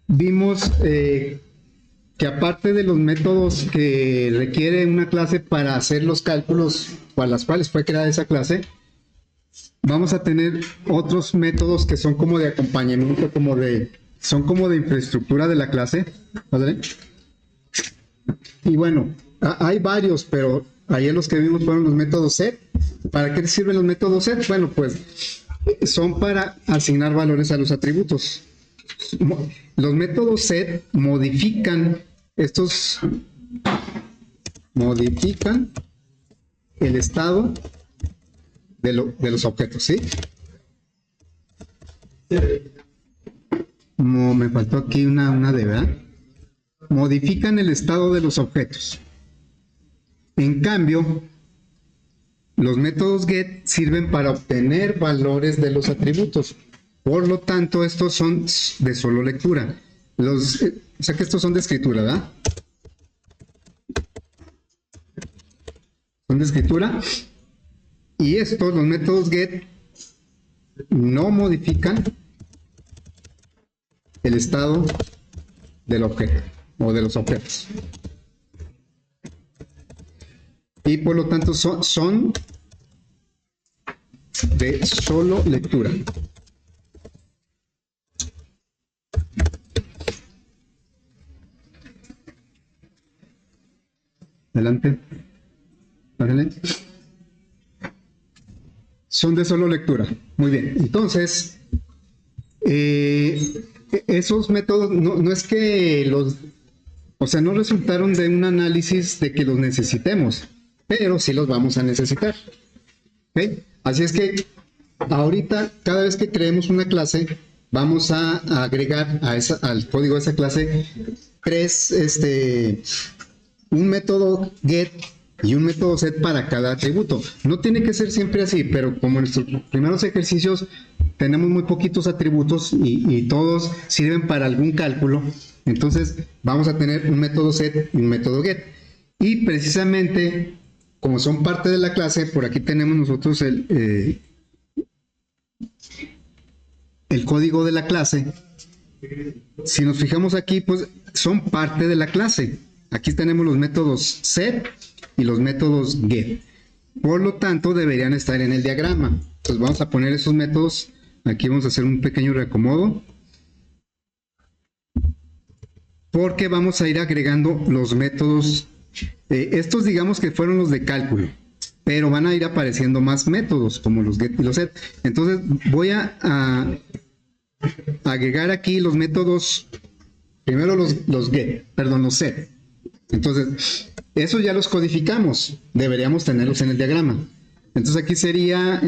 vimos que aparte de los métodos que requiere una clase para hacer los cálculos para las cuales fue creada esa clase, vamos a tener otros métodos que son como de acompañamiento, son como de infraestructura de la clase, ¿vale? Y bueno, hay varios, pero ayer los que vimos fueron los métodos set. ¿Para qué sirven los métodos set? Bueno, pues son para asignar valores a los atributos. Los métodos set modifican el estado de los objetos, ¿sí? Me faltó aquí una D, ¿verdad? Modifican el estado de los objetos. En cambio, los métodos get sirven para obtener valores de los atributos. Por lo tanto, estos son de solo lectura. O sea que estos son de escritura, ¿verdad? Son de escritura. Y estos, los métodos get, no modifican el estado del objeto o de los objetos. Y por lo tanto son de solo lectura. Adelante. Adelante. Son de solo lectura. Muy bien. Entonces, esos métodos no es que no resultaron de un análisis de que los necesitemos, pero sí los vamos a necesitar. ¿Okay? Así es que ahorita, cada vez que creemos una clase, vamos a agregar al código de esa clase un método get y un método set para cada atributo. No tiene que ser siempre así, pero como en nuestros primeros ejercicios tenemos muy poquitos atributos y todos sirven para algún cálculo, entonces vamos a tener un método set y un método get. Y precisamente, como son parte de la clase, por aquí tenemos nosotros el código de la clase. Si nos fijamos aquí, pues son parte de la clase. Aquí tenemos los métodos set y los métodos get. Por lo tanto, deberían estar en el diagrama. Entonces vamos a poner esos métodos. Aquí vamos a hacer un pequeño reacomodo, porque vamos a ir agregando los métodos. Estos digamos que fueron los de cálculo, pero van a ir apareciendo más métodos como los get y los set. Entonces voy a agregar aquí los métodos, primero los set. Entonces, esos ya los codificamos, deberíamos tenerlos en el diagrama. Entonces aquí sería,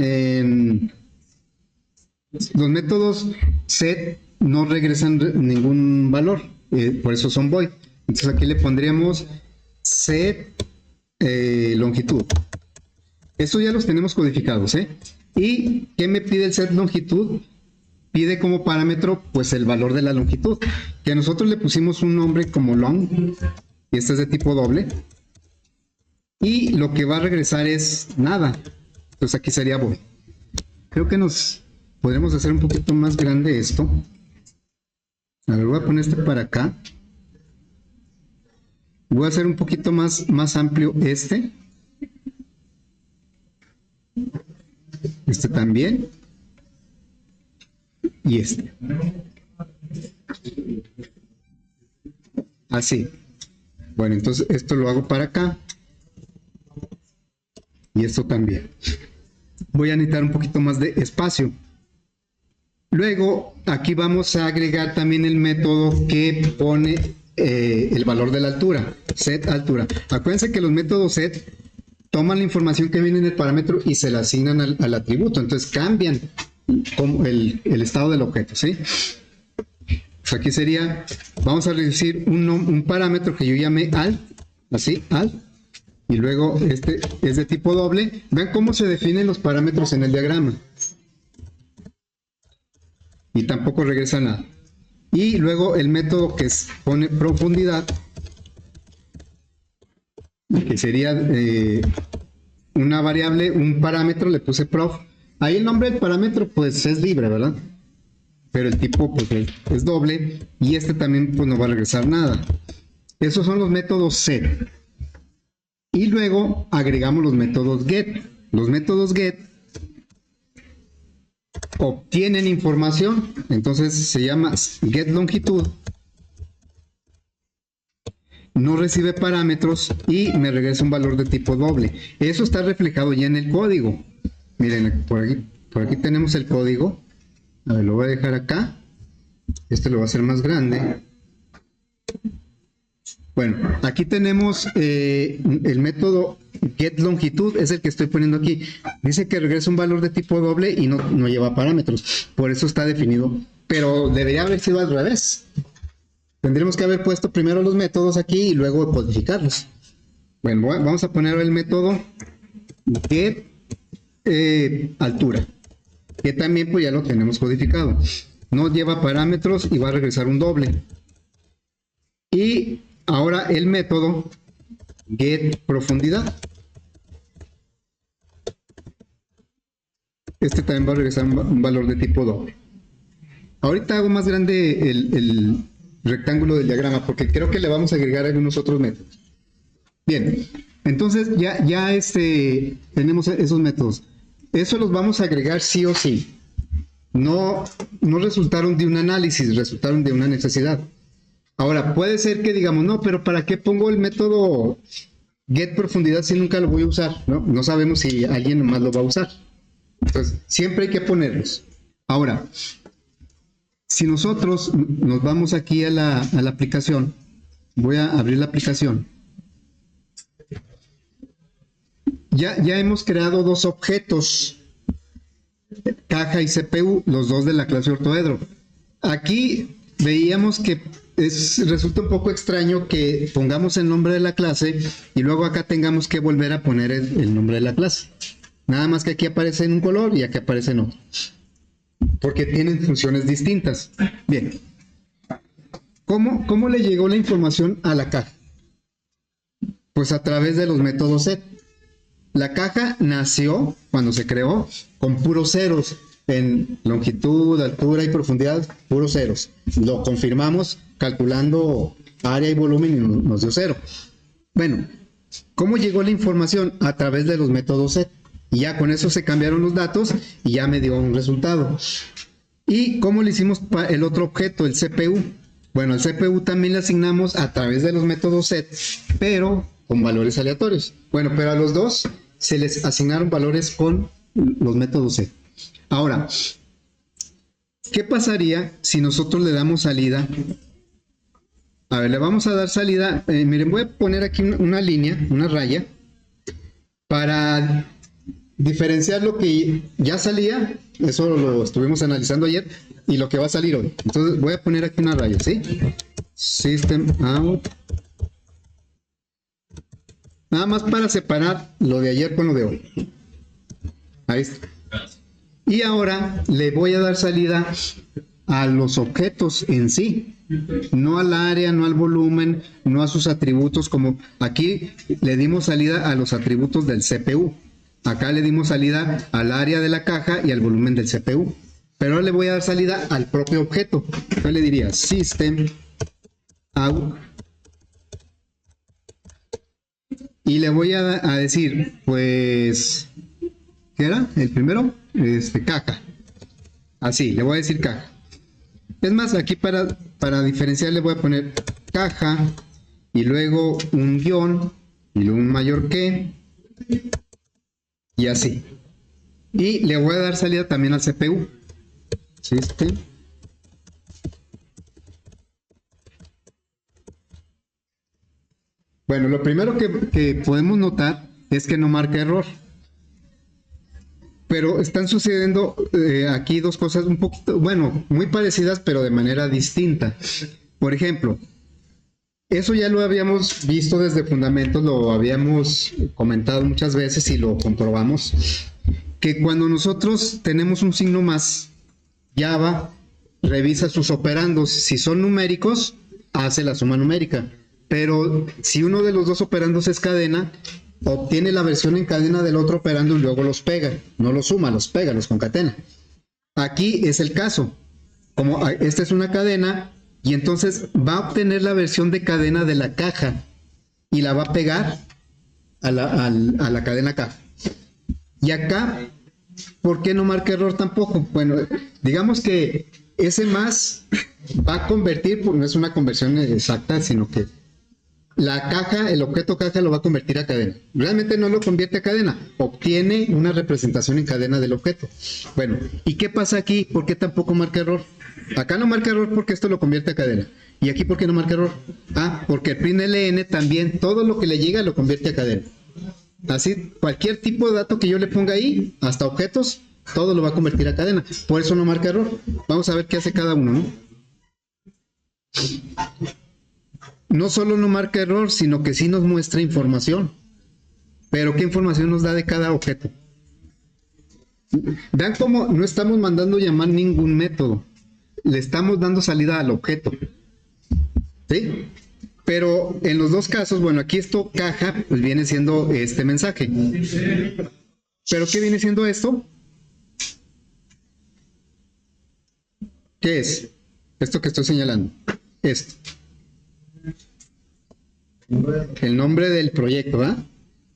los métodos set no regresan ningún valor, por eso son void. Entonces aquí le pondríamos set longitud. Estos ya los tenemos codificados, ¿eh? ¿Y qué me pide el set longitud? Pide como parámetro pues el valor de la longitud, que nosotros le pusimos un nombre como long, y este es de tipo doble, y lo que va a regresar es nada. Entonces aquí sería void. Creo que nos podremos hacer un poquito más grande esto. A ver, voy a poner este para acá. Voy a hacer un poquito más amplio este. Este también. Y este. Así. Bueno, entonces esto lo hago para acá. Y esto también. Voy a necesitar un poquito más de espacio. Luego, aquí vamos a agregar también el método que pone el valor de la altura, set altura. Acuérdense que los métodos set toman la información que viene en el parámetro y se la asignan al atributo, entonces cambian como el estado del objeto, ¿sí? Pues aquí sería, vamos a decir un parámetro que yo llame alt, así, alt, y luego este es de tipo doble. Vean cómo se definen los parámetros en el diagrama. Y tampoco regresa nada. Y luego el método que pone profundidad, que sería una variable, un parámetro, le puse prof. Ahí el nombre del parámetro pues es libre, ¿verdad? pero el tipo pues es doble y este también pues no va a regresar nada. Esos son los métodos set. Y luego agregamos los métodos get. Los métodos get obtienen información, entonces se llama get longitud, no recibe parámetros y me regresa un valor de tipo doble. Eso está reflejado ya en el código. Miren, por aquí tenemos el código. A ver, lo voy a dejar acá. Este lo voy a hacer más grande. Bueno, aquí tenemos el método getLongitud, es el que estoy poniendo aquí. Dice que regresa un valor de tipo doble y no lleva parámetros. Por eso está definido. Pero debería haber sido al revés. Tendríamos que haber puesto primero los métodos aquí y luego codificarlos. Bueno, vamos a poner el método get altura, que también pues ya lo tenemos codificado. No lleva parámetros y va a regresar un doble. Y ahora el método get profundidad. Este también va a regresar un valor de tipo doble. Ahorita hago más grande el rectángulo del diagrama porque creo que le vamos a agregar algunos otros métodos. Bien, entonces ya tenemos esos métodos. Eso los vamos a agregar sí o sí. No resultaron de un análisis, resultaron de una necesidad. Ahora, puede ser que digamos, no, pero ¿para qué pongo el método get profundidad si nunca lo voy a usar? No sabemos si alguien más lo va a usar. Entonces, siempre hay que ponerlos. Ahora, si nosotros nos vamos aquí a la aplicación, voy a abrir la aplicación. Ya hemos creado dos objetos, caja y CPU, los dos de la clase ortoedro. Aquí veíamos que resulta un poco extraño que pongamos el nombre de la clase y luego acá tengamos que volver a poner el nombre de la clase. Nada más que aquí aparece en un color y aquí aparece en otro. Porque tienen funciones distintas. Bien. ¿Cómo le llegó la información a la caja? Pues a través de los métodos set. La caja nació, cuando se creó, con puros ceros. En longitud, altura y profundidad, puros ceros. Lo confirmamos calculando área y volumen y nos dio 0. Bueno, ¿cómo llegó la información? A través de los métodos set. Y ya con eso se cambiaron los datos y ya me dio un resultado. ¿Y cómo le hicimos para el otro objeto, el CPU? Bueno, el CPU también le asignamos a través de los métodos set, pero con valores aleatorios. Bueno, pero a los dos se les asignaron valores con los métodos set. Ahora, ¿qué pasaría si nosotros le damos salida? A ver, le vamos a dar salida. Miren, voy a poner aquí una línea, una raya, para diferenciar lo que ya salía, eso lo estuvimos analizando ayer, y lo que va a salir hoy. Entonces voy a poner aquí una raya, ¿sí? System out. Nada más para separar lo de ayer con lo de hoy. Ahí está. Y ahora le voy a dar salida a los objetos en sí, no al área, no al volumen, no a sus atributos, como aquí le dimos salida a los atributos del CPU. Acá le dimos salida al área de la caja y al volumen del CPU. Pero ahora le voy a dar salida al propio objeto. Yo le diría system out. Y le voy a decir, pues, ¿qué era? El primero, caja. Así, le voy a decir caja. Es más, aquí para diferenciar le voy a poner caja y luego un guión y luego un mayor que y así. Y le voy a dar salida también al CPU. System. Bueno, lo primero que podemos notar es que no marca error. Pero están sucediendo aquí dos cosas un poquito, bueno, muy parecidas, pero de manera distinta. Por ejemplo, eso ya lo habíamos visto desde fundamentos, lo habíamos comentado muchas veces y lo comprobamos, que cuando nosotros tenemos un signo más, Java revisa sus operandos. Si son numéricos, hace la suma numérica. Pero si uno de los dos operandos es cadena, obtiene la versión en cadena del otro operando y luego los pega. No los suma, los pega, los concatena. Aquí es el caso. como esta es una cadena, y entonces va a obtener la versión de cadena de la caja y la va a pegar a la cadena caja. Y acá, ¿por qué no marca error tampoco? Bueno, digamos que ese más va a convertir, pues no es una conversión exacta, sino que la caja, el objeto caja lo va a convertir a cadena. Realmente no lo convierte a cadena, obtiene una representación en cadena del objeto. Bueno, ¿y qué pasa aquí? ¿Por qué tampoco marca error? Acá no marca error porque esto lo convierte a cadena. ¿Y aquí por qué no marca error? Ah, porque el println también todo lo que le llega lo convierte a cadena. Así, cualquier tipo de dato que yo le ponga ahí, hasta objetos, todo lo va a convertir a cadena. Por eso no marca error. Vamos a ver qué hace cada uno, ¿no? No solo no marca error, sino que sí nos muestra información. Pero ¿qué información nos da de cada objeto? Vean cómo no estamos mandando llamar ningún método. Le estamos dando salida al objeto. ¿Sí? Pero en los dos casos, bueno, aquí esto caja, pues viene siendo este mensaje. ¿Pero qué viene siendo esto? ¿Qué es? Esto que estoy señalando. Esto. El nombre del proyecto, ¿verdad?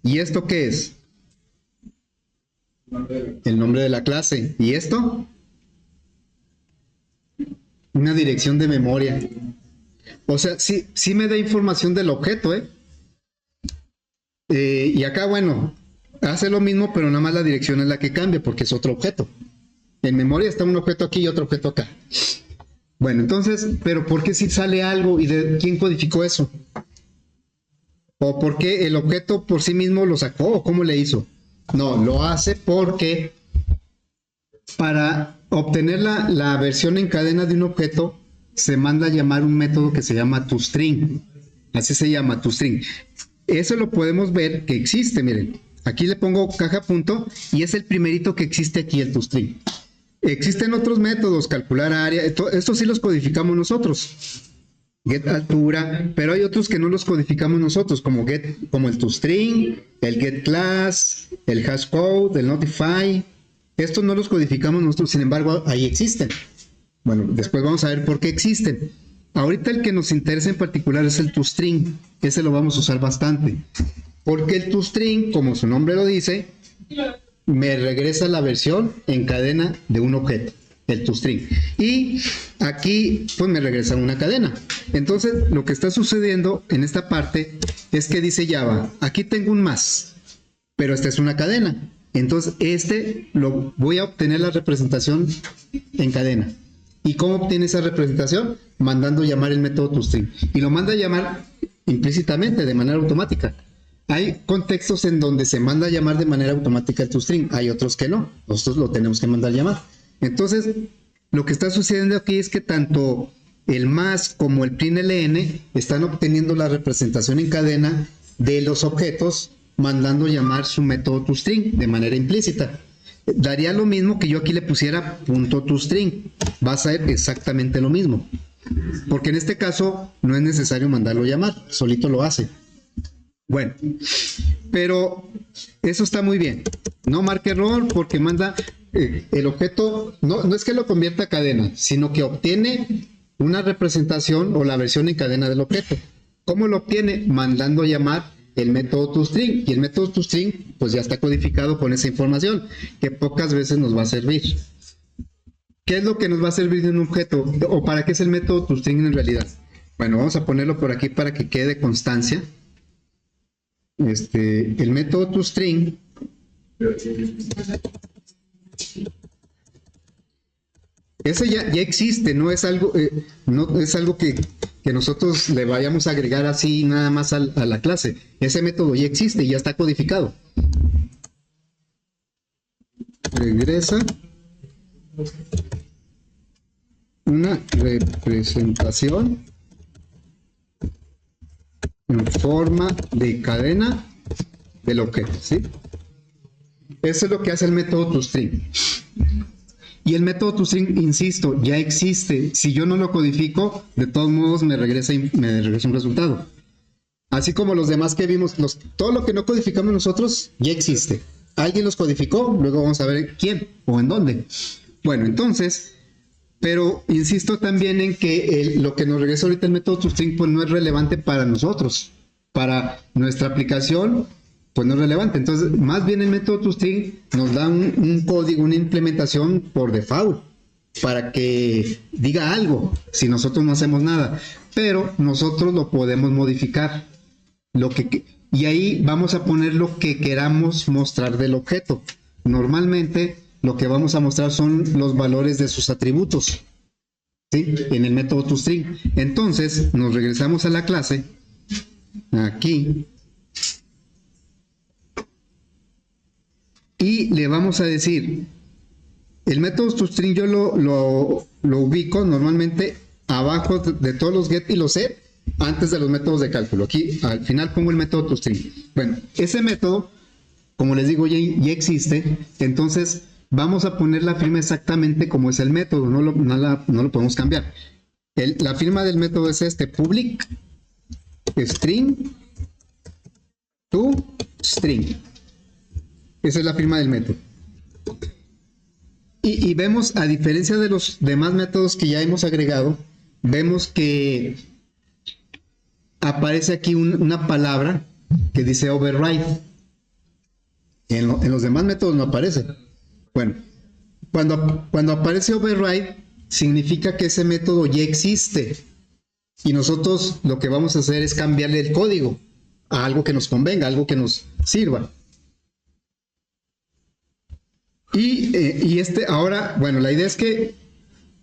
¿Y esto qué es? El nombre de la clase. ¿Y esto? Una dirección de memoria. O sea, sí me da información del objeto, ¿eh? Y acá, bueno, hace lo mismo, pero nada más la dirección es la que cambia, porque es otro objeto. En memoria está un objeto aquí y otro objeto acá. Bueno, entonces, ¿pero por qué si sale algo y de quién codificó eso? ¿O por qué el objeto por sí mismo lo sacó? ¿O cómo le hizo? No, lo hace porque para obtener la versión en cadena de un objeto se manda a llamar un método que se llama toString. Así se llama, toString. Eso lo podemos ver que existe, miren. Aquí le pongo caja punto y es el primerito que existe aquí, el toString. Existen otros métodos, calcular área, estos sí los codificamos nosotros. Get altura, pero hay otros que no los codificamos nosotros, como el toString, el getClass, el hashCode, el notify. Estos no los codificamos nosotros, sin embargo, ahí existen. Bueno, después vamos a ver por qué existen. Ahorita el que nos interesa en particular es el toString. Ese lo vamos a usar bastante. Porque el toString, como su nombre lo dice, me regresa la versión en cadena de un objeto, el toString. Y aquí, pues me regresa una cadena. Entonces, lo que está sucediendo en esta parte es que dice Java, aquí tengo un más, pero esta es una cadena. Entonces, lo voy a obtener la representación en cadena. ¿Y cómo obtiene esa representación? Mandando llamar el método toString. Y lo manda a llamar implícitamente, de manera automática. Hay contextos en donde se manda a llamar de manera automática el toString. Hay otros que no. Nosotros lo tenemos que mandar a llamar. Entonces, lo que está sucediendo aquí es que tanto el más como el println están obteniendo la representación en cadena de los objetos, mandando llamar su método toString de manera implícita. Daría lo mismo que yo aquí le pusiera .toString. Va a ser exactamente lo mismo. Porque en este caso no es necesario mandarlo llamar, solito lo hace. Bueno, pero eso está muy bien. No marque error porque manda el objeto, no es que lo convierta a cadena, sino que obtiene una representación o la versión en cadena del objeto. ¿Cómo lo obtiene? Mandando llamar el método toString, y el método toString pues ya está codificado con esa información que pocas veces nos va a servir. ¿Qué es lo que nos va a servir de un objeto? ¿O para qué es el método toString en realidad? Bueno, vamos a ponerlo por aquí para que quede constancia. El método toString ese ya existe, no es algo que nosotros le vayamos a agregar así nada más a la clase. Ese método ya existe y ya está codificado. Regresa una representación en forma de cadena del objeto, ¿sí? Eso es lo que hace el método toString. Y el método toString, insisto, ya existe. Si yo no lo codifico, de todos modos me regresa un resultado. Así como los demás que vimos, todo lo que no codificamos nosotros ya existe. Alguien los codificó, luego vamos a ver quién o en dónde. Bueno, entonces, Pero insisto también en que lo que nos regresa ahorita el método toString pues no es relevante para nosotros. Para nuestra aplicación pues no es relevante. Entonces, más bien el método toString nos da un código, una implementación por default para que diga algo si nosotros no hacemos nada. Pero nosotros lo podemos modificar. Y ahí vamos a poner lo que queramos mostrar del objeto. Normalmente lo que vamos a mostrar son los valores de sus atributos, ¿sí? En el método toString. Entonces nos regresamos a la clase, aquí, y le vamos a decir, el método toString yo lo ubico normalmente abajo de todos los get y los set, antes de los métodos de cálculo. Aquí al final pongo el método toString. Bueno, ese método, como les digo, ya existe. Entonces vamos a poner la firma exactamente como es el método. No lo podemos cambiar. La firma del método es public string to string. Esa es la firma del método. Y vemos, a diferencia de los demás métodos que ya hemos agregado, vemos que aparece aquí una palabra que dice override. En los demás métodos no aparece. Bueno, cuando aparece override, significa que ese método ya existe. Y nosotros lo que vamos a hacer es cambiarle el código a algo que nos convenga, algo que nos sirva. Y ahora, bueno, la idea es que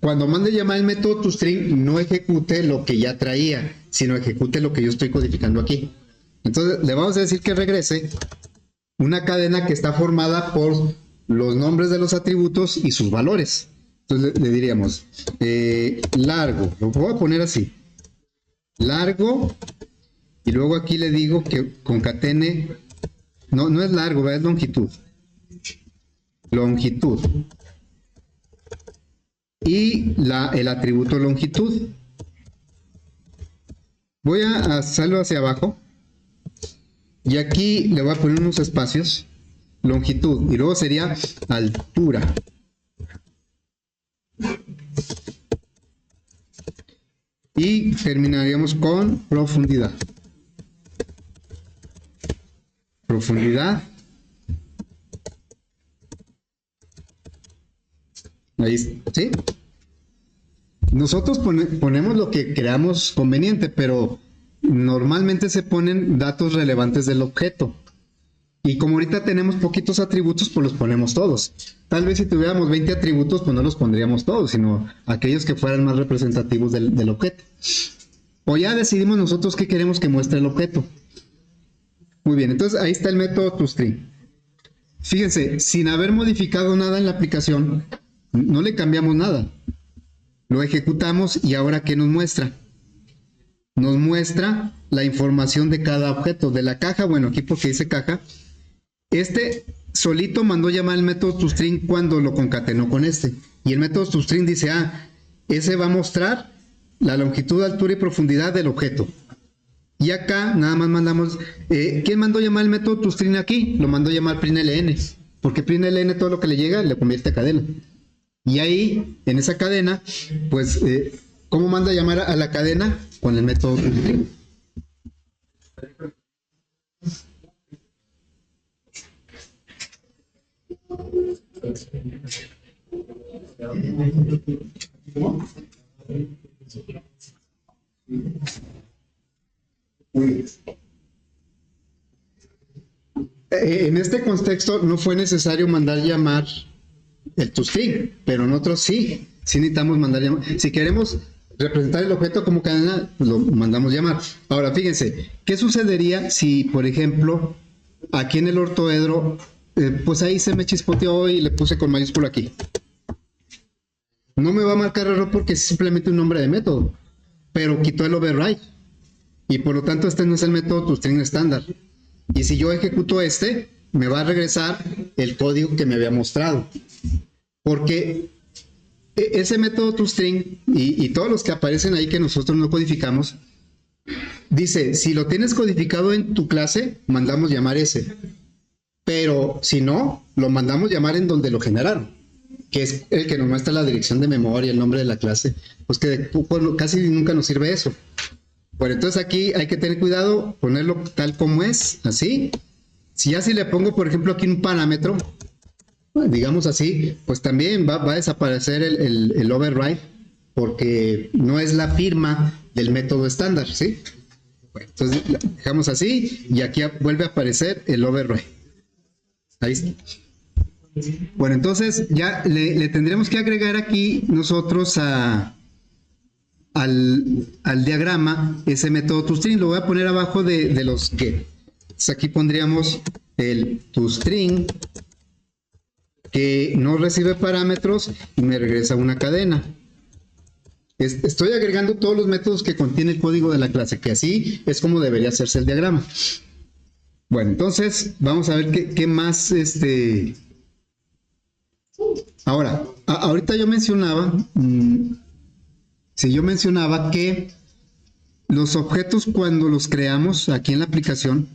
cuando mande llamar el método toString no ejecute lo que ya traía, sino ejecute lo que yo estoy codificando aquí. Entonces le vamos a decir que regrese una cadena que está formada por los nombres de los atributos y sus valores. Entonces le diríamos largo, lo voy a poner así, largo, y luego aquí le digo que concatene, no es largo, es longitud. Longitud. Y el atributo longitud. Voy a hacerlo hacia abajo. Y aquí le voy a poner unos espacios. Longitud. Y luego sería altura. Y terminaríamos con profundidad. Profundidad. Ahí, ¿sí? Nosotros ponemos lo que creamos conveniente, pero normalmente se ponen datos relevantes del objeto. Y como ahorita tenemos poquitos atributos, pues los ponemos todos. Tal vez si tuviéramos 20 atributos, pues no los pondríamos todos, sino aquellos que fueran más representativos del objeto. O ya decidimos nosotros qué queremos que muestre el objeto. Muy bien, entonces ahí está el método toString. Fíjense, sin haber modificado nada en la aplicación, no le cambiamos nada. Lo ejecutamos y ahora ¿qué nos muestra? Nos muestra la información de cada objeto. De la caja, bueno, aquí porque dice caja, solito mandó llamar el método toString cuando lo concatenó con y el método toString dice, ese va a mostrar la longitud, altura y profundidad del objeto. Y acá nada más mandamos, ¿quién mandó llamar el método toString aquí? Lo mandó llamar println, porque println todo lo que le llega le convierte a cadena. Y ahí, en esa cadena, pues, ¿cómo manda llamar a la cadena? Con el método toString. En este contexto no fue necesario mandar llamar el toString, pero en otros sí necesitamos mandar llamar. Si queremos representar el objeto como cadena, pues lo mandamos llamar. Ahora, fíjense, ¿qué sucedería si, por ejemplo, aquí en el ortoedro, pues ahí se me chispoteó y le puse con mayúscula aquí? No me va a marcar error porque es simplemente un nombre de método, pero quitó el override. Y por lo tanto este no es el método toString estándar. Y si yo ejecuto me va a regresar el código que me había mostrado. Porque ese método toString y todos los que aparecen ahí que nosotros no codificamos, dice, si lo tienes codificado en tu clase, mandamos llamar ese. Pero si no, lo mandamos llamar en donde lo generaron, que es el que nos muestra la dirección de memoria, el nombre de la clase, pues que casi nunca nos sirve eso. Bueno, entonces aquí hay que tener cuidado, ponerlo tal como es, así. Si le pongo, por ejemplo, aquí un parámetro, digamos así, pues también va a desaparecer el override, porque no es la firma del método estándar, ¿sí? Bueno, entonces dejamos así y aquí vuelve a aparecer el override. Ahí está. Bueno, entonces ya le tendremos que agregar aquí nosotros al diagrama ese método toString. Lo voy a poner abajo de los get. Entonces aquí pondríamos el toString que no recibe parámetros y me regresa una cadena. Estoy agregando todos los métodos que contiene el código de la clase, que así es como debería hacerse el diagrama. Bueno, entonces vamos a ver qué más. Ahora, ahorita yo mencionaba, yo mencionaba que los objetos cuando los creamos aquí en la aplicación,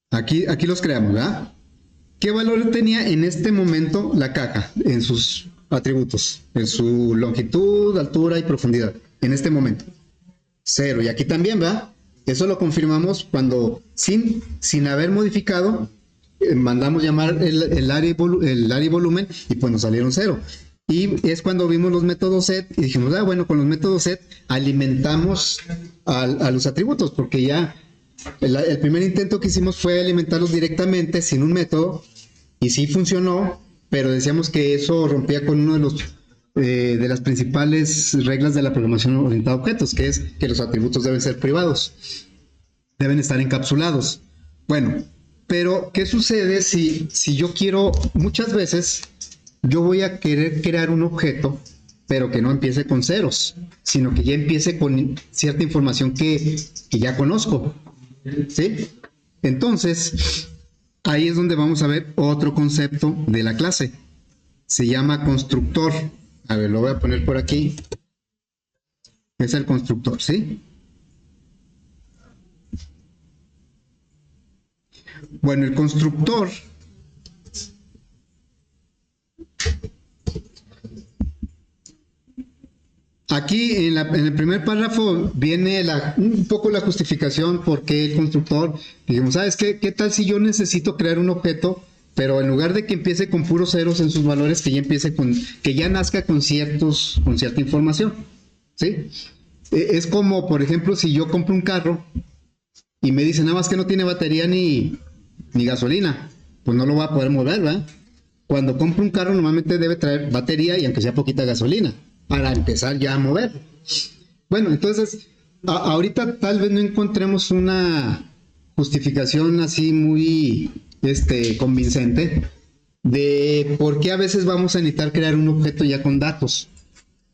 aquí los creamos, ¿verdad? ¿Qué valor tenía en este momento la caja en sus atributos, en su longitud, altura y profundidad? En este momento, 0. Y aquí también, ¿verdad? Eso lo confirmamos cuando sin haber modificado, mandamos llamar el área y volumen y pues nos salieron 0. Y es cuando vimos los métodos set y dijimos, bueno, con los métodos set alimentamos a los atributos, porque ya el primer intento que hicimos fue alimentarlos directamente sin un método y sí funcionó, pero decíamos que eso rompía con uno de las principales reglas de la programación orientada a objetos, que es que los atributos deben ser privados, deben estar encapsulados. Bueno, pero ¿qué sucede si yo quiero, muchas veces yo voy a querer crear un objeto, pero que no empiece con ceros, sino que ya empiece con cierta información que ya conozco, ¿sí? Entonces, ahí es donde vamos a ver otro concepto de la clase. Se llama constructor. A ver, lo voy a poner por aquí. Es el constructor, ¿sí? Bueno, el constructor aquí en el primer párrafo viene un poco la justificación por qué el constructor. Dijimos, ¿sabes qué? ¿Qué tal si yo necesito crear un objeto, pero en lugar de que empiece con puros ceros en sus valores, que ya nazca con cierta información? ¿Sí? Es como, por ejemplo, si yo compro un carro y me dicen nada más que no tiene batería ni gasolina, pues no lo va a poder mover, ¿verdad? Cuando compro un carro normalmente debe traer batería y aunque sea poquita gasolina, para empezar ya a mover. Bueno, entonces, ahorita tal vez no encontremos una justificación así muy convincente de por qué a veces vamos a necesitar crear un objeto ya con datos.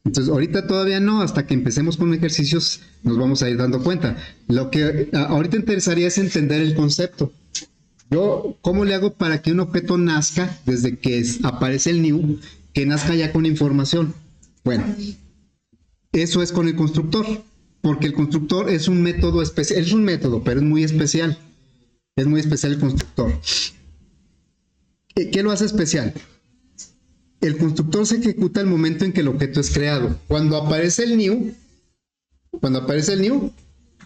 Entonces, ahorita todavía no, hasta que empecemos con ejercicios nos vamos a ir dando cuenta. Lo que ahorita interesaría es entender el concepto. ¿Cómo le hago para que un objeto nazca desde que aparece el new, que nazca ya con información? Bueno, eso es con el constructor, porque el constructor es un método especial, es un método, pero es muy especial. Es muy especial el constructor. ¿Qué lo hace especial? El constructor se ejecuta al momento en que el objeto es creado. Cuando aparece el new,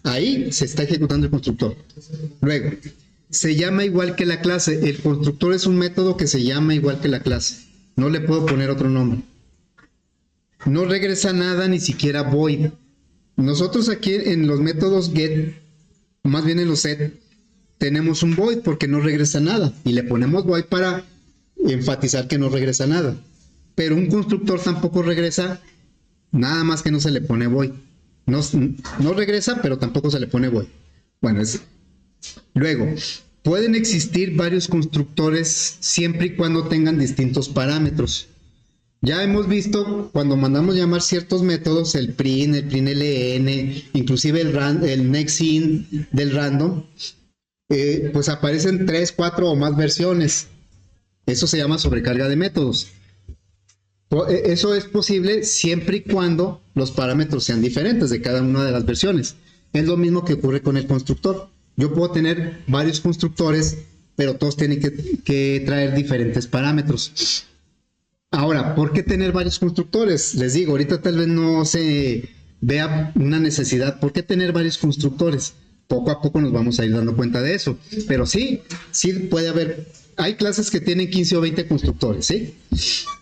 ahí se está ejecutando el constructor. Luego, se llama igual que la clase. El constructor es un método que se llama igual que la clase. No le puedo poner otro nombre. No regresa nada, ni siquiera void. Nosotros aquí en los métodos get, más bien en los set, tenemos un void porque no regresa nada. Y le ponemos void para enfatizar que no regresa nada. Pero un constructor tampoco regresa, nada más que no se le pone void. No regresa, pero tampoco se le pone void. Bueno, luego, pueden existir varios constructores siempre y cuando tengan distintos parámetros. Ya hemos visto cuando mandamos llamar ciertos métodos, el print ln, inclusive el nextIn del random, pues aparecen 3, 4 o más versiones. Eso se llama sobrecarga de métodos. Eso es posible siempre y cuando los parámetros sean diferentes de cada una de las versiones. Es lo mismo que ocurre con el constructor. Yo puedo tener varios constructores, pero todos tienen que traer diferentes parámetros. Ahora, ¿por qué tener varios constructores? Les digo, ahorita tal vez no se vea una necesidad. ¿Por qué tener varios constructores? Poco a poco nos vamos a ir dando cuenta de eso. Pero sí, sí puede haber, hay clases que tienen 15 o 20 constructores, ¿sí?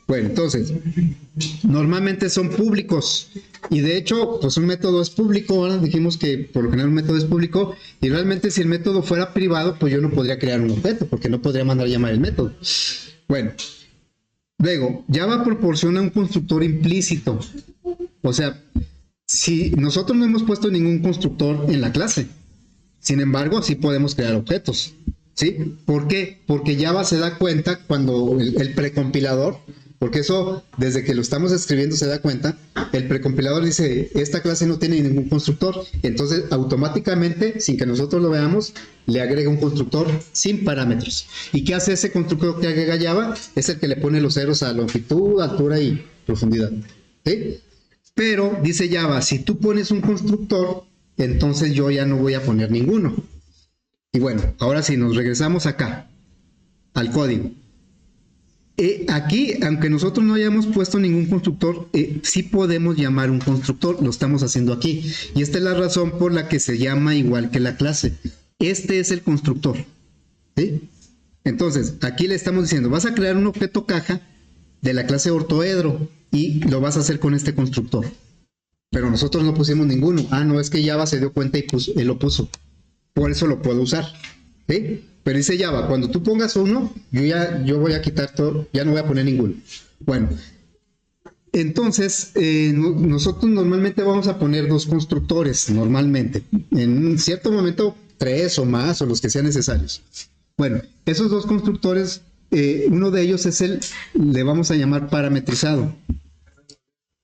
Bueno, entonces, normalmente son públicos. Y de hecho, pues un método es público, ¿verdad? Dijimos que por lo general un método es público. Y realmente si el método fuera privado, pues yo no podría crear un objeto, porque no podría mandar a llamar el método. Bueno. Luego, Java proporciona un constructor implícito. O sea, si nosotros no hemos puesto ningún constructor en la clase, sin embargo, sí podemos crear objetos. ¿Sí? ¿Por qué? Porque Java se da cuenta cuando el precompilador, porque eso desde que lo estamos escribiendo se da cuenta, el precompilador dice, esta clase no tiene ningún constructor, entonces automáticamente, sin que nosotros lo veamos, le agrega un constructor sin parámetros. ¿Y qué hace ese constructor que agrega Java? Es el que le pone los ceros a longitud, altura y profundidad. ¿Sí? Pero dice Java, si tú pones un constructor, entonces yo ya no voy a poner ninguno. Y bueno, ahora sí, nos regresamos acá, al código. Aquí, aunque nosotros no hayamos puesto ningún constructor, sí podemos llamar un constructor, lo estamos haciendo aquí. Y esta es la razón por la que se llama igual que la clase. Este es el constructor. ¿Sí? Entonces, aquí le estamos diciendo, vas a crear un objeto caja de la clase ortoedro y lo vas a hacer con este constructor. Pero nosotros no pusimos ninguno. Ah, no, es que Java se dio cuenta y él lo puso. Por eso lo puedo usar. ¿Sí? Pero dice Java, cuando tú pongas uno, yo voy a quitar todo, ya no voy a poner ninguno. Bueno, entonces nosotros normalmente vamos a poner dos constructores, normalmente. En un cierto momento, 3 o más, o los que sean necesarios. Bueno, esos dos constructores, uno de ellos es le vamos a llamar parametrizado.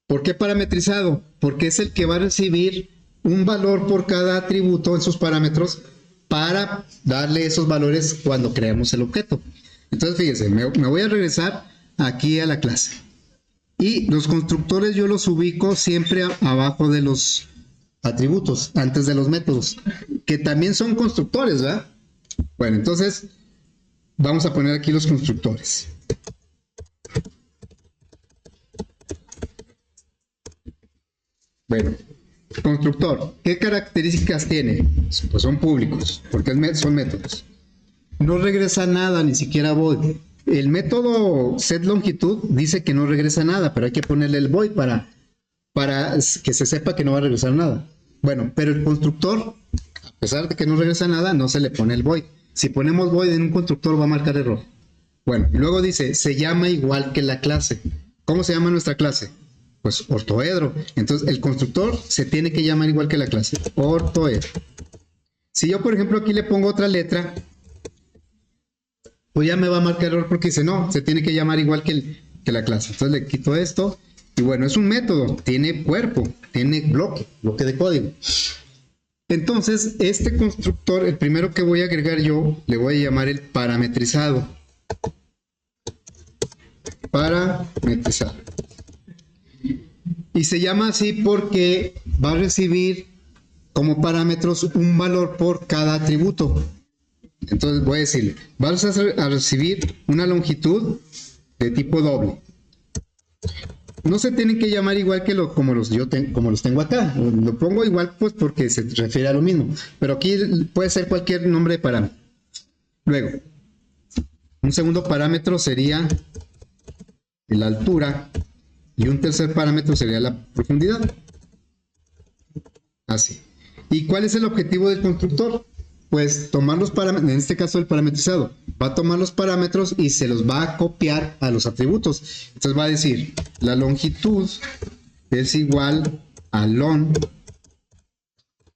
¿Por qué parametrizado? Porque es el que va a recibir un valor por cada atributo en sus parámetros para darle esos valores cuando creamos el objeto. Entonces, fíjense, me voy a regresar aquí a la clase. Y los constructores yo los ubico siempre abajo de los atributos, antes de los métodos, que también son constructores, ¿verdad? Bueno, entonces, vamos a poner aquí los constructores. Bueno, constructor, ¿qué características tiene? Pues son públicos, porque son métodos. No regresa nada, ni siquiera void. El método setLongitud dice que no regresa nada, pero hay que ponerle el void para que se sepa que no va a regresar nada. Bueno, pero el constructor, a pesar de que no regresa nada, no se le pone el void. Si ponemos void en un constructor va a marcar error. Bueno, y luego dice, se llama igual que la clase. ¿Cómo se llama nuestra clase? Pues ortoedro. Entonces el constructor se tiene que llamar igual que la clase, ortoedro. Si yo por ejemplo aquí le pongo otra letra, pues ya me va a marcar error porque dice no, se tiene que llamar igual que la clase. Entonces le quito esto y bueno, es un método, tiene cuerpo, tiene bloque de código. Entonces este constructor, el primero que voy a agregar yo, le voy a llamar el parametrizado. Parametrizado. Y se llama así porque va a recibir como parámetros un valor por cada atributo. Entonces voy a decirle, vas a recibir una longitud de tipo doble. No se tienen que llamar igual que como los tengo acá. Lo pongo igual pues porque se refiere a lo mismo. Pero aquí puede ser cualquier nombre de parámetro. Luego, un segundo parámetro sería la altura. Y un tercer parámetro sería la profundidad. Así. ¿Y cuál es el objetivo del constructor? Pues tomar los parámetros, en este caso el parametrizado, va a tomar los parámetros y se los va a copiar a los atributos. Entonces va a decir, la longitud es igual a lon,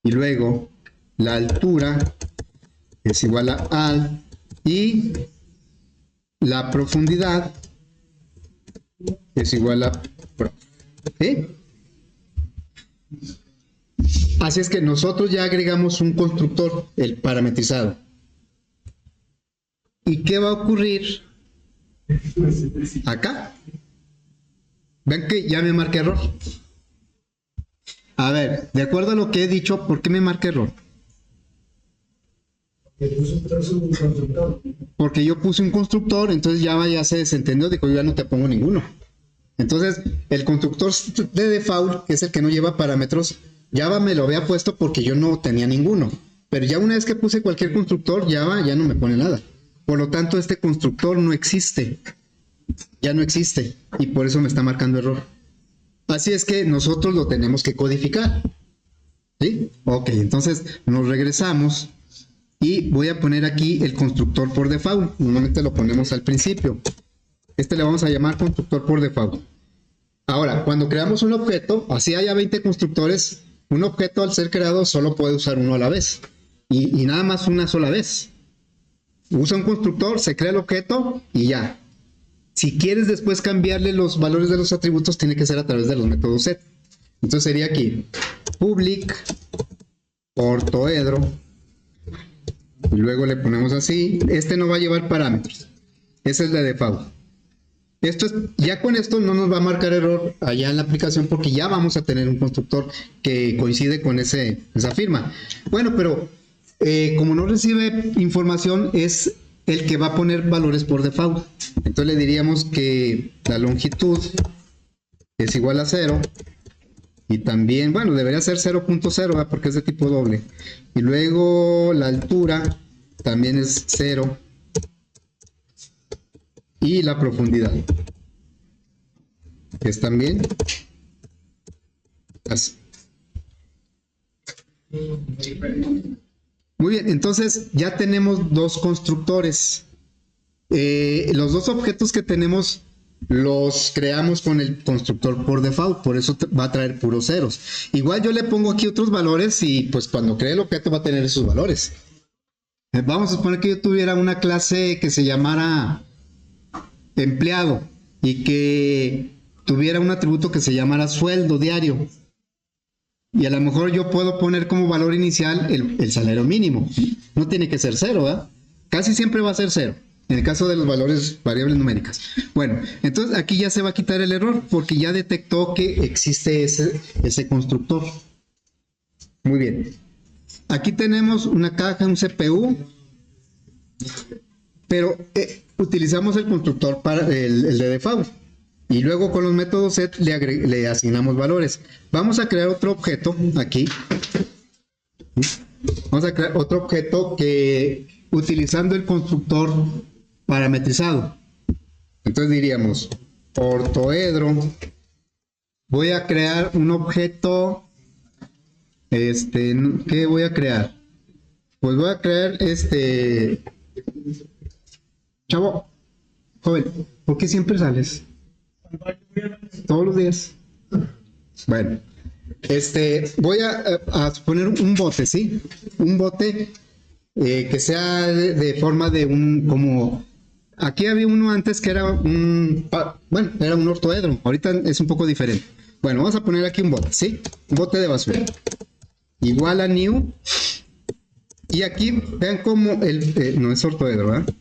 y luego la altura es igual a al, y la profundidad es igual a prof. ¿Sí? Así es que nosotros ya agregamos un constructor, el parametrizado. ¿Y qué va a ocurrir acá? Ven que ya me marca error. A ver, de acuerdo a lo que he dicho, ¿por qué me marca error? Que puso entonces un constructor. Porque yo puse un constructor, entonces Java ya se desentendió, dijo, yo ya no te pongo ninguno. Entonces, el constructor de default, que es el que no lleva parámetros, Java me lo había puesto porque yo no tenía ninguno. Pero ya una vez que puse cualquier constructor, Java ya no me pone nada. Por lo tanto, este constructor no existe. Ya no existe. Y por eso me está marcando error. Así es que nosotros lo tenemos que codificar. ¿Sí? Ok, entonces nos regresamos y voy a poner aquí el constructor por default. Normalmente lo ponemos al principio. Este le vamos a llamar constructor por default. Ahora, cuando creamos un objeto, así haya 20 constructores, un objeto al ser creado solo puede usar uno a la vez. Y nada más una sola vez. Usa un constructor, se crea el objeto y ya. Si quieres después cambiarle los valores de los atributos, tiene que ser a través de los métodos set. Entonces sería aquí public ortoedro y luego le ponemos así. Este no va a llevar parámetros. Ese es de default. Esto es, ya con esto no nos va a marcar error allá en la aplicación porque ya vamos a tener un constructor que coincide con esa firma. Bueno, pero como no recibe información, es el que va a poner valores por default. Entonces le diríamos que la longitud es igual a 0 y también, bueno, debería ser 0.0 porque es de tipo doble. Y luego la altura también es 0 y la profundidad es también así. Muy bien, entonces ya tenemos dos constructores. Los dos objetos que tenemos los creamos con el constructor por default, por eso va a traer puros ceros. Igual yo le pongo aquí otros valores y pues cuando cree el objeto va a tener esos valores. Vamos a suponer que yo tuviera una clase que se llamara empleado y que tuviera un atributo que se llamara sueldo diario. Y a lo mejor yo puedo poner como valor inicial el salario mínimo. No tiene que ser 0, ¿verdad? Casi siempre va a ser 0. En el caso de los valores variables numéricas. Bueno, entonces aquí ya se va a quitar el error porque ya detectó que existe ese constructor. Muy bien. Aquí tenemos una caja, un CPU. Pero utilizamos el constructor para el de default. Y luego con los métodos set le asignamos valores. Vamos a crear otro objeto aquí. Vamos a crear otro objeto que utilizando el constructor parametrizado. Entonces diríamos ortoedro. Voy a crear un objeto. ¿Qué voy a crear? Pues voy a crear Chavo, joven, ¿por qué siempre sales? Todos los días. Bueno, voy a poner un bote, ¿sí? Un bote que sea de forma de como... Aquí había uno antes que era era un ortoedro. Ahorita es un poco diferente. Bueno, vamos a poner aquí un bote, ¿sí? Un bote de basura. Igual a new. Y aquí vean cómo no es ortoedro, ¿verdad?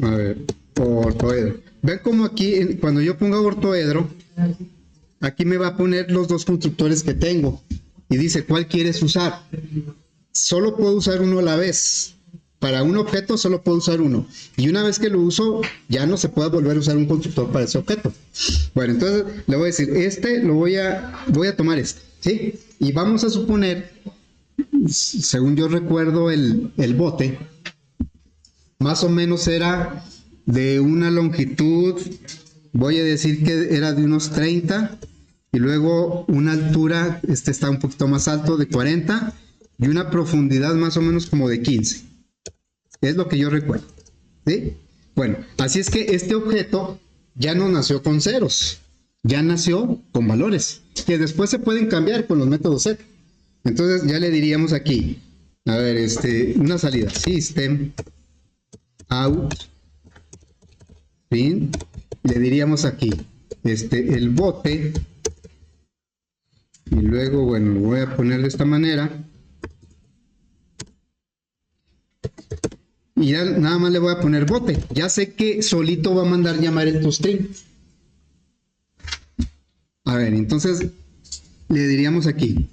A ver, ortoedro. Ven como aquí, cuando yo ponga ortoedro, aquí me va a poner los dos constructores que tengo. Y dice, ¿cuál quieres usar? Solo puedo usar uno a la vez. Para un objeto solo puedo usar uno. Y una vez que lo uso, ya no se puede volver a usar un constructor para ese objeto. Bueno, entonces le voy a decir, voy a tomar ¿sí? Y vamos a suponer, según yo recuerdo el bote, más o menos era de una longitud, voy a decir que era de unos 30, y luego una altura, está un poquito más alto, de 40, y una profundidad más o menos como de 15. Es lo que yo recuerdo, ¿sí? Bueno, así es que este objeto ya no nació con ceros, ya nació con valores, que después se pueden cambiar con los métodos set. Entonces ya le diríamos aquí, a ver, una salida, system out fin, le diríamos aquí el bote y luego, bueno, lo voy a poner de esta manera y ya nada más le voy a poner bote. Ya sé que solito va a mandar llamar el toString. A ver, entonces le diríamos aquí,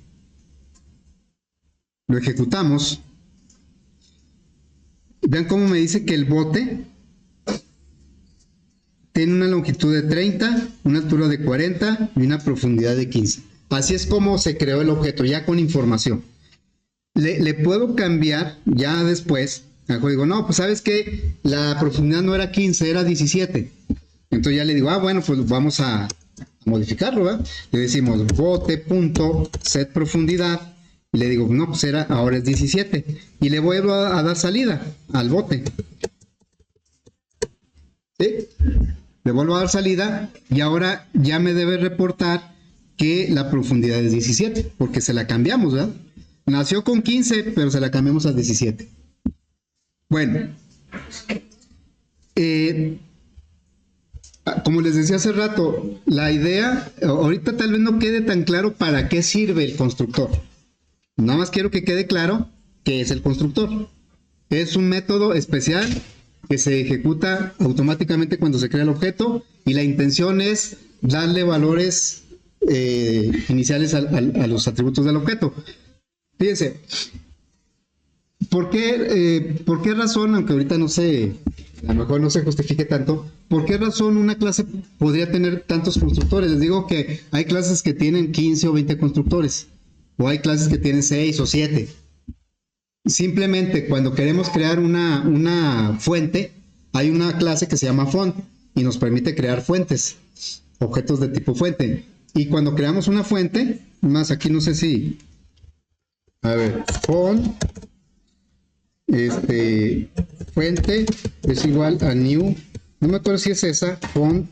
lo ejecutamos Vean cómo me dice que el bote tiene una longitud de 30, una altura de 40 y una profundidad de 15. Así es como se creó el objeto, ya con información. Le puedo cambiar ya después. Mejor digo, no, pues sabes que la profundidad no era 15, era 17. Entonces ya le digo, bueno, pues vamos a modificarlo, ¿verdad? Le decimos bote.set profundidad y le digo, no, pues ahora es 17. Y le vuelvo a dar salida al bote. ¿Sí? Le vuelvo a dar salida y ahora ya me debe reportar que la profundidad es 17, porque se la cambiamos, ¿verdad? Nació con 15, pero se la cambiamos a 17. Bueno, como les decía hace rato, la idea, ahorita tal vez no quede tan claro para qué sirve el constructor. Nada más quiero que quede claro qué es el constructor. Es un método especial que se ejecuta automáticamente cuando se crea el objeto y la intención es darle valores iniciales a los atributos del objeto. Fíjense, ¿por qué razón, aunque ahorita no sé, a lo mejor no se justifique tanto, por qué razón una clase podría tener tantos constructores? Les digo que hay clases que tienen 15 o 20 constructores, o hay clases que tienen 6 o 7. Simplemente cuando queremos crear una fuente, hay una clase que se llama font y nos permite crear fuentes, objetos de tipo fuente. Y cuando creamos una fuente, más aquí no sé si, a ver, font, fuente es igual a new, no me acuerdo si es esa, font.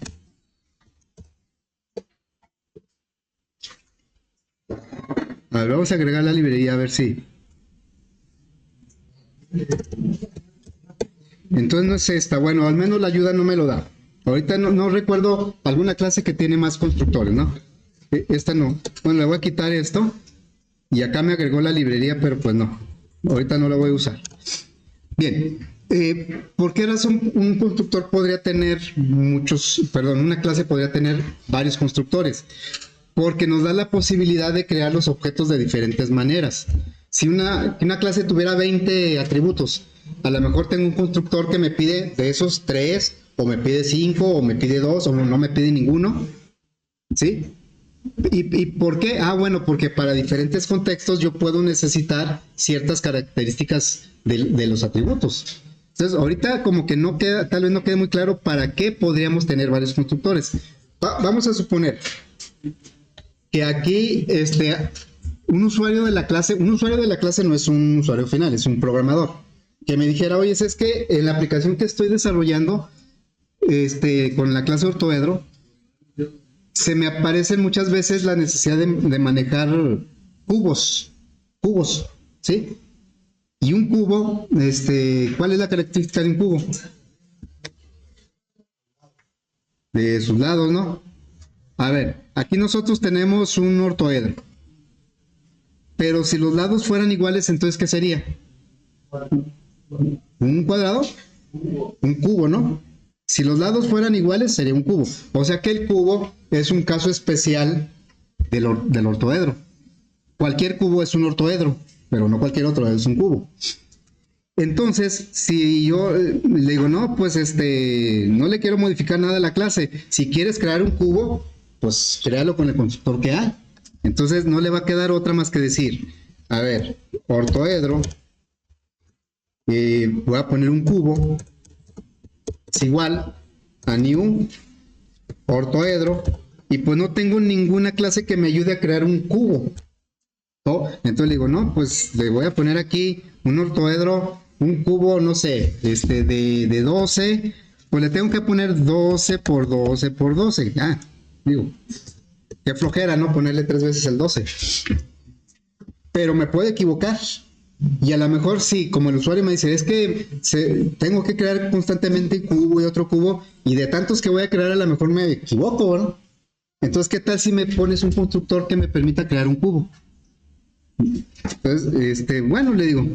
A ver, vamos a agregar la librería a ver si. Entonces no es esta, bueno, al menos la ayuda no me lo da. Ahorita no recuerdo alguna clase que tiene más constructores, ¿no? Esta no. Bueno, le voy a quitar esto y acá me agregó la librería, pero pues no. Ahorita no la voy a usar. Bien, ¿por qué razón un constructor podría tener una clase podría tener varios constructores? Porque nos da la posibilidad de crear los objetos de diferentes maneras. Si una clase tuviera 20 atributos, a lo mejor tengo un constructor que me pide de esos 3, o me pide 5, o me pide 2, o no me pide ninguno. ¿Sí? ¿Y por qué? Bueno, porque para diferentes contextos yo puedo necesitar ciertas características de los atributos. Entonces, ahorita como que tal vez no quede muy claro para qué podríamos tener varios constructores. Vamos a suponer que aquí un usuario de la clase no es un usuario final, es un programador, que me dijera, oye, es que en la aplicación que estoy desarrollando con la clase ortoedro, se me aparecen muchas veces la necesidad de manejar cubos, ¿sí? Y un cubo, ¿cuál es la característica de un cubo? De sus lados, ¿no? A ver, aquí nosotros tenemos un ortoedro. Pero si los lados fueran iguales, entonces ¿qué sería? ¿Un cuadrado? Un cubo, ¿no? Si los lados fueran iguales, sería un cubo. O sea que el cubo es un caso especial del ortoedro. Cualquier cubo es un ortoedro, pero no cualquier otro es un cubo. Entonces, si yo le digo, no, pues no le quiero modificar nada a la clase. Si quieres crear un cubo, pues créalo con el constructor que hay. Entonces no le va a quedar otra más que decir, a ver, ortoedro, voy a poner un cubo, es igual a new ortoedro, y pues no tengo ninguna clase que me ayude a crear un cubo, ¿no? Entonces le digo, no, pues le voy a poner aquí un ortoedro, un cubo, no sé, de 12, pues le tengo que poner 12 por 12 por 12, digo, qué flojera, ¿no? Ponerle 3 veces el 12. Pero me puedo equivocar. Y a lo mejor sí, como el usuario me dice, es que tengo que crear constantemente un cubo y otro cubo, y de tantos que voy a crear a lo mejor me equivoco, ¿no? Entonces, ¿qué tal si me pones un constructor que me permita crear un cubo? Entonces, bueno, le digo,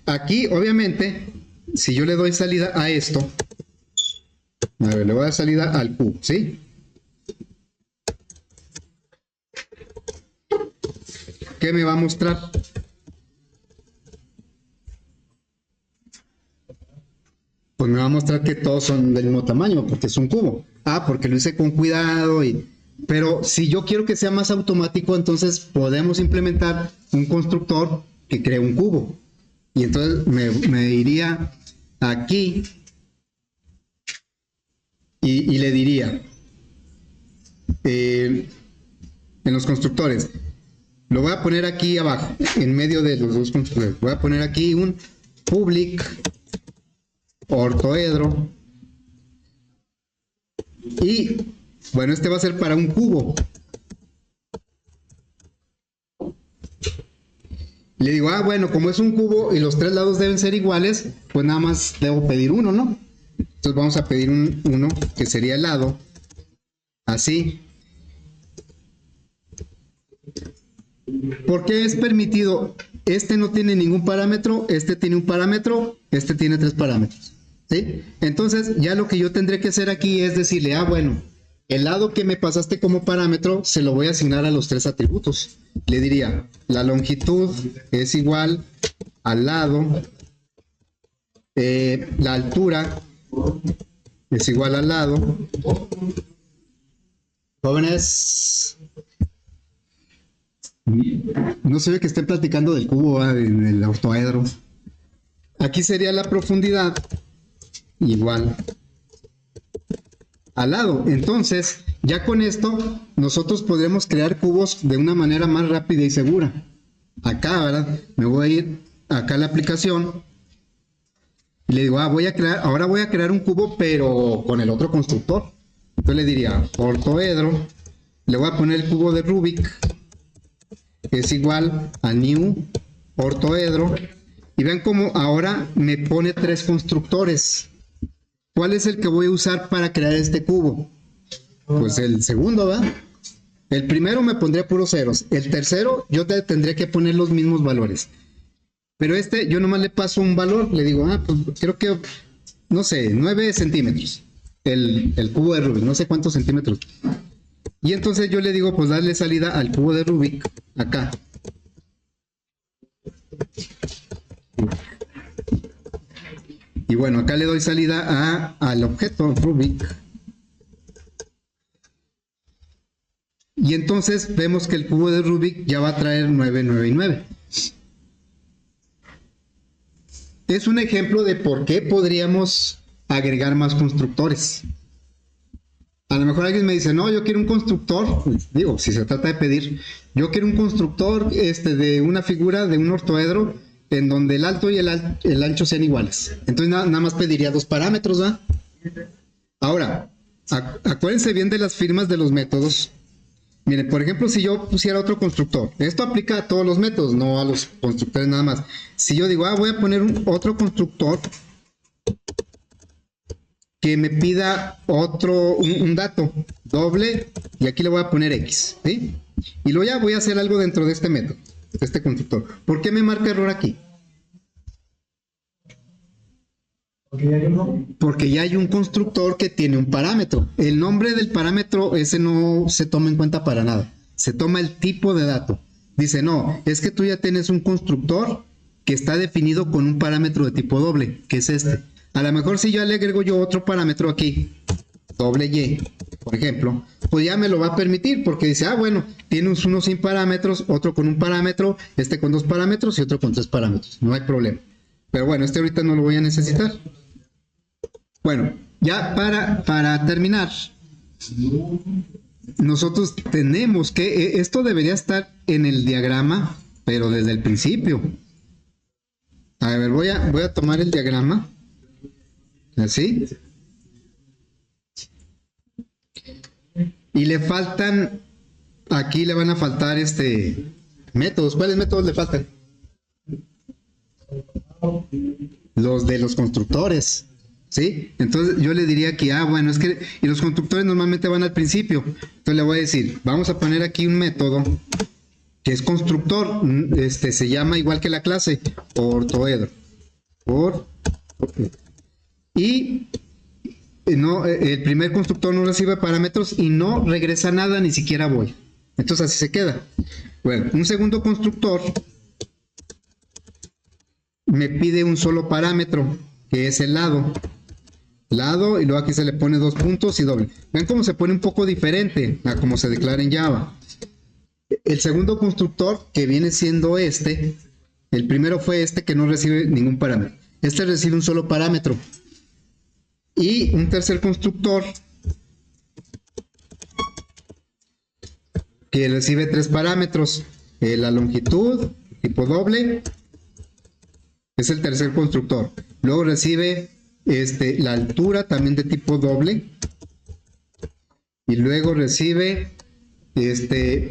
aquí obviamente, si yo le doy salida a esto, a ver, le voy a dar salida al cubo, ¿sí? ¿Qué me va a mostrar? pues me va a mostrar que todos son del mismo tamaño, porque es un cubo. Ah, porque lo hice con cuidado. Pero si yo quiero que sea más automático, entonces podemos implementar un constructor que cree un cubo. Y entonces me iría aquí y le diría, en los constructores, lo voy a poner aquí abajo, en medio de los dos constructores. Voy a poner aquí un public ortoedro. Y bueno, este va a ser para un cubo. Le digo, bueno, como es un cubo y los tres lados deben ser iguales, pues nada más debo pedir uno, ¿no? Entonces vamos a pedir uno que sería el lado, así. ¿Por qué es permitido? Este no tiene ningún parámetro, este tiene un parámetro, este tiene 3 parámetros, ¿sí? Entonces ya lo que yo tendré que hacer aquí es decirle, bueno, el lado que me pasaste como parámetro se lo voy a asignar a los 3 atributos. Le diría, la longitud es igual al lado, la altura es igual al lado. Jóvenes, no se ve que estén platicando del cubo, en el ortoedro. Aquí sería la profundidad igual al lado. Entonces, ya con esto, nosotros podremos crear cubos de una manera más rápida y segura. Acá, ¿verdad? Me voy a ir acá a la aplicación y le digo, ahora voy a crear un cubo, pero con el otro constructor. Entonces le diría, ortoedro, le voy a poner el cubo de Rubik, que es igual a new ortoedro, y vean cómo ahora me pone 3 constructores. ¿Cuál es el que voy a usar para crear este cubo? Pues el segundo, ¿verdad? El primero me pondría puros ceros. El tercero yo tendría que poner los mismos valores. Pero este yo nomás le paso un valor. Le digo, pues creo que, no sé, 9 centímetros. El cubo de Rubik, no sé cuántos centímetros. Y entonces yo le digo, pues darle salida al cubo de Rubik acá. Y bueno, acá le doy salida al objeto Rubik. Y entonces vemos que el cubo de Rubik ya va a traer 9, 9 y 9. Es un ejemplo de por qué podríamos agregar más constructores. A lo mejor alguien me dice, no, yo quiero un constructor, digo, si se trata de pedir, yo quiero un constructor de una figura, de un ortoedro, en donde el alto y el ancho sean iguales. Entonces nada más pediría 2 parámetros, ¿verdad? Ahora, acuérdense bien de las firmas de los métodos. Miren, por ejemplo, si yo pusiera otro constructor, esto aplica a todos los métodos, no a los constructores nada más. Si yo digo, voy a poner otro constructor que me pida un dato doble, y aquí le voy a poner X, ¿sí? Y luego ya voy a hacer algo dentro de este método, de este constructor. ¿Por qué me marca error aquí? Porque ya hay un constructor que tiene un parámetro. El nombre del parámetro ese no se toma en cuenta para nada. Se toma el tipo de dato. Dice, no, es que tú ya tienes un constructor que está definido con un parámetro de tipo doble, que es este. A lo mejor si yo le agrego yo otro parámetro aquí, doble Y, por ejemplo, pues ya me lo va a permitir, porque dice, bueno, tienes uno sin parámetros, otro con un parámetro, este con 2 parámetros y otro con 3 parámetros. No hay problema. Pero bueno, este ahorita no lo voy a necesitar. Bueno, ya para terminar, nosotros tenemos que, esto debería estar en el diagrama, pero desde el principio. A ver, voy a tomar el diagrama, así. Y le faltan, aquí le van a faltar métodos. ¿Cuáles métodos le faltan? Los de los constructores. ¿Sí? Entonces yo le diría que, bueno, es que y los constructores normalmente van al principio. Entonces le voy a decir, vamos a poner aquí un método que es constructor, se llama igual que la clase, ortoedro. Y no, el primer constructor no recibe parámetros y no regresa nada, ni siquiera voy. Entonces así se queda. Bueno, un segundo constructor me pide un solo parámetro, que es el lado. lado, y luego aquí se le pone 2 puntos y doble. Ven cómo se pone un poco diferente a como se declara en Java. El segundo constructor, que viene siendo este, el primero fue este que no recibe ningún parámetro. Este recibe un solo parámetro. Y un tercer constructor que recibe 3 parámetros. La longitud, tipo doble, es el tercer constructor. Luego recibe la altura, también de tipo doble. Y luego recibe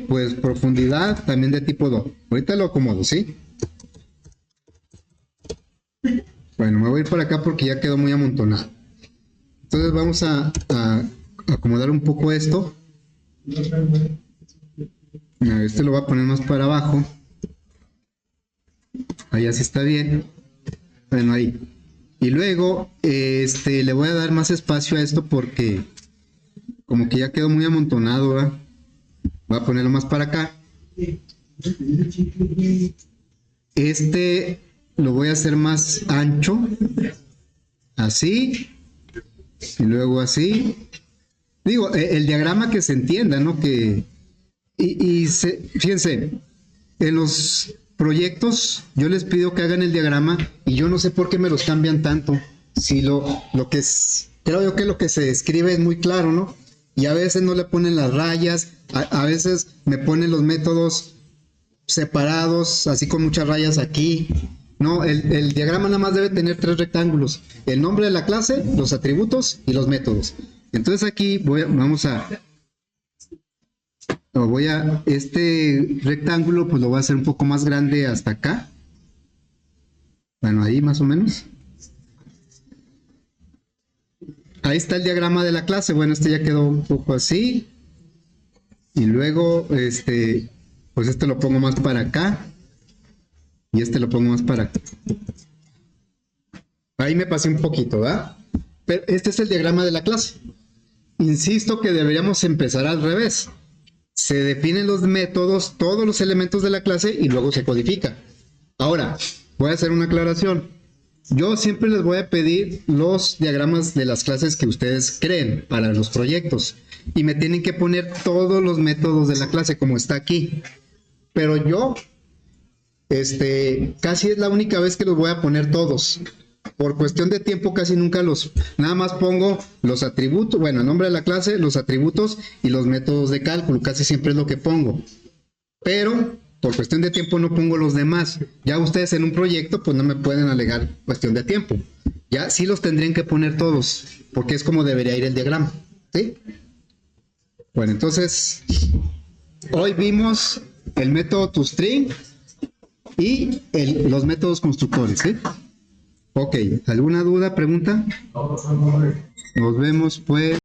pues profundidad, también de tipo doble. Ahorita lo acomodo, ¿sí? Bueno, me voy a ir por acá porque ya quedó muy amontonado. Entonces vamos a acomodar un poco esto. Este lo voy a poner más para abajo. Ahí así está bien. Bueno, ahí. Y luego le voy a dar más espacio a esto porque como que ya quedó muy amontonado, ¿verdad? Voy a ponerlo más para acá. Lo voy a hacer más ancho. Así. Y luego así. Digo, el diagrama que se entienda, ¿no? Fíjense, en los proyectos yo les pido que hagan el diagrama y yo no sé por qué me los cambian tanto. Si lo que es, creo yo que lo que se escribe es muy claro, ¿no? Y a veces no le ponen las rayas, a veces me ponen los métodos separados, así con muchas rayas aquí. No, el diagrama nada más debe tener 3 rectángulos: el nombre de la clase, los atributos y los métodos. Entonces aquí este rectángulo pues lo voy a hacer un poco más grande hasta acá. Bueno, ahí más o menos. Ahí está el diagrama de la clase. Bueno, ya quedó un poco así. Y luego, pues lo pongo más para acá. Y lo pongo más para acá. Ahí me pasé un poquito, ¿verdad? Pero este es el diagrama de la clase. Insisto que deberíamos empezar al revés. Se definen los métodos, todos los elementos de la clase y luego se codifica. Ahora, voy a hacer una aclaración. Yo siempre les voy a pedir los diagramas de las clases que ustedes creen para los proyectos. Y me tienen que poner todos los métodos de la clase como está aquí. Pero yo, casi es la única vez que los voy a poner todos. Por cuestión de tiempo casi nunca nada más pongo los atributos, bueno, el nombre de la clase, los atributos y los métodos de cálculo, casi siempre es lo que pongo. Pero por cuestión de tiempo no pongo los demás. Ya ustedes en un proyecto pues no me pueden alegar cuestión de tiempo. Ya sí los tendrían que poner todos, porque es como debería ir el diagrama, ¿sí? Bueno, entonces hoy vimos el método toString y los métodos constructores, ¿sí? Ok, ¿alguna duda, pregunta? Nos vemos pues.